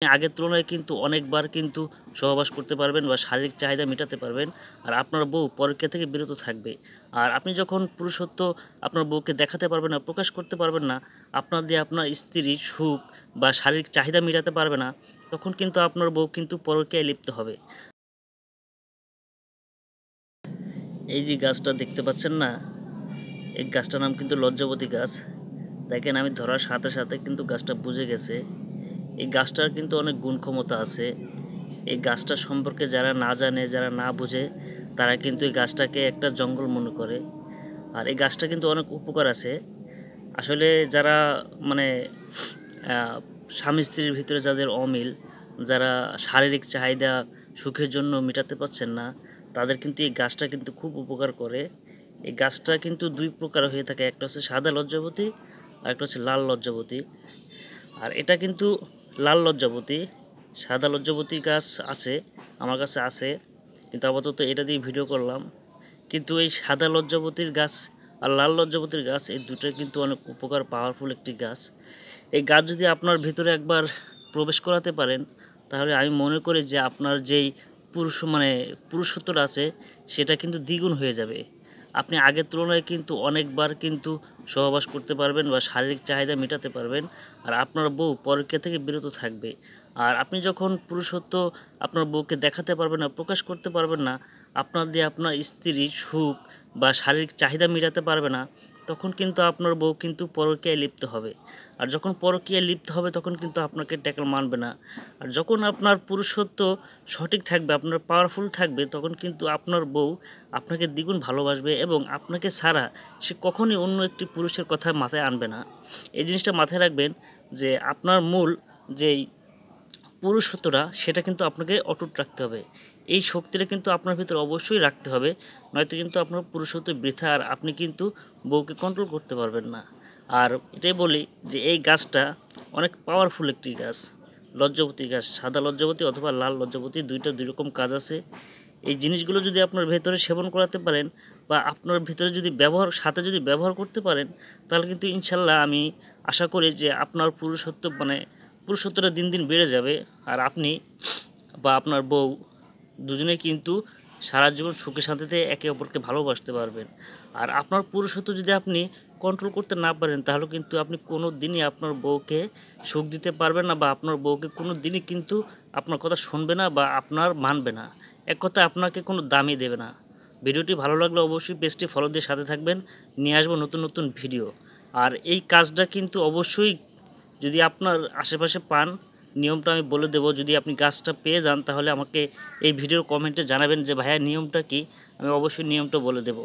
আগের তুলনায় কিন্তু অনেকবার কিন্তু সহবাস করতে পারবেন বা শারীরিক চাহিদা মেটাতে পারবেন। আর আপনার বউ পরকীয়া থেকে বিরত থাকবে। আর আপনি যখন পুরুষত্ব আপনার বউকে দেখাতে পারবেন না, প্রকাশ করতে পারবেন না, আপনার দিয়ে আপনার স্ত্রীর সুখ বা শারীরিক চাহিদা মেটাতে পারবে না, তখন কিন্তু আপনার বউ কিন্তু পরকীয়ায় লিপ্ত হবে। এই যে গাছটা দেখতে পাচ্ছেন না? এই গাছটার নাম কিন্তু লজ্জাবতী গাছ। দেখেন আমি ধরার সাথে সাথে কিন্তু গাছটা বুঝে গেছে। এই গাছটার কিন্তু অনেক গুণ ক্ষমতা আছে। এই গাছটা সম্পর্কে যারা না জানে, যারা না বুঝে, তারা কিন্তু এই গাছটাকে একটা জঙ্গল মনে করে। আর এই গাছটা কিন্তু অনেক উপকার আছে। আসলে যারা মানে স্বামী স্ত্রীর ভিতরে যাদের অমিল, যারা শারীরিক চাহিদা সুখের জন্য মেটাতে পারছেন না, তাদের কিন্তু এই গাছটা কিন্তু খুব উপকার করে। এই গাছটা কিন্তু দুই প্রকার হয়ে থাকে, একটা হচ্ছে সাদা লজ্জাবতী আর একটা হচ্ছে লাল লজ্জাবতী। আর এটা কিন্তু লাল লজ্জাবতী, সাদা লজ্জাবতী গাছ আছে আমার কাছে আছে, কিন্তু আপাতত এটা দিয়ে ভিডিও করলাম। কিন্তু এই সাদা লজ্জাবতীর গাছ আর লাল লজ্জাবতীর গাছ এই দুটোই কিন্তু অনেক উপকার, পাওয়ারফুল একটি গাছ। এই গাছ যদি আপনার ভিতরে একবার প্রবেশ করাতে পারেন, তাহলে আমি মনে করি যে আপনার যেই পুরুষত্বটা আছে সেটা কিন্তু দ্বিগুণ হয়ে যাবে। আপনি আগের তুলনায় কিন্তু অনেকবার কিন্তু সহবাস করতে পারবেন বা শারীরিক চাহিদা মেটাতে পারবেন। আর আপনার বউ পরকীয়া থেকে বিরত থাকবে। আর আপনি যখন পুরুষত্ব আপনার বউকে দেখাতে পারবেন না, প্রকাশ করতে পারবেন না, আপনার দিয়ে আপনার স্ত্রীর সুখ বা শারীরিক চাহিদা মেটাতে পারবে না, তখন কিন্তু আপনার বউ কিন্তু পরকীয়ায় লিপ্ত হবে। আর যখন পরকীয়ায় লিপ্ত হবে তখন কিন্তু আপনাকে ট্যাকেল মানবে না। আর যখন আপনার পুরুষত্ব সঠিক থাকবে, আপনার পাওয়ারফুল থাকবে, তখন কিন্তু আপনার বউ আপনাকে দ্বিগুণ ভালোবাসবে এবং আপনাকে ছাড়া সে কখনই অন্য একটি পুরুষের কথা মাথায় আনবে না। এই জিনিসটা মাথায় রাখবেন যে আপনার মূল যেই পুরুষত্বটা সেটা কিন্তু আপনাকে অটুট রাখতে হবে। এই শক্তিটা কিন্তু আপনার ভিতরে অবশ্যই রাখতে হবে। নয়তো কিন্তু আপনার পুরুষত্ব বৃথা, আর আপনি কিন্তু বউকে কন্ট্রোল করতে পারবেন না। আর এটাই বলি যে এই গাছটা অনেক পাওয়ারফুল একটি গাছ। লজ্জাবতী গাছ, সাদা লজ্জাবতী অথবা লাল লজ্জাবতী, দুই রকম কাজ আছে। এই জিনিসগুলো যদি আপনার ভেতরে সেবন করাতে পারেন বা আপনার ভিতরে যদি ব্যবহার করতে পারেন, তাহলে কিন্তু ইনশাল্লাহ আমি আশা করি যে আপনার পুরুষত্বটা দিন দিন বেড়ে যাবে। আর আপনি বা আপনার বউ দুজনেই কিন্তু সারা জীবন সুখে শান্তিতে একে অপরকে ভালোবাসতে পারবেন। আর আপনার পুরুষত্ব যদি আপনি কন্ট্রোল করতে না পারেন, তাহলে কিন্তু আপনি কোনো দিনই আপনার বউকে সুখ দিতে পারবেন না, বা আপনার বউকে কোনো দিনই কিন্তু আপনার কথা শুনবে না বা আপনার মানবে না। এক কথায় আপনাকে কোনো দামই দেবে না। ভিডিওটি ভালো লাগলে অবশ্যই পেজটি ফলো দিয়ে সাথে থাকবেন। নিয়ে আসবো নতুন নতুন ভিডিও। আর এই কাজটা কিন্তু অবশ্যই যদি আপনার আশেপাশে পান, নিয়মটা আমি বলে দেবো। যদি আপনি গাছটা পেয়ে যান, তাহলে আমাকে এই ভিডিওর কমেন্টে জানাবেন যে ভাইয়া নিয়মটা কী, আমি অবশ্যই নিয়মটা বলে দেবো।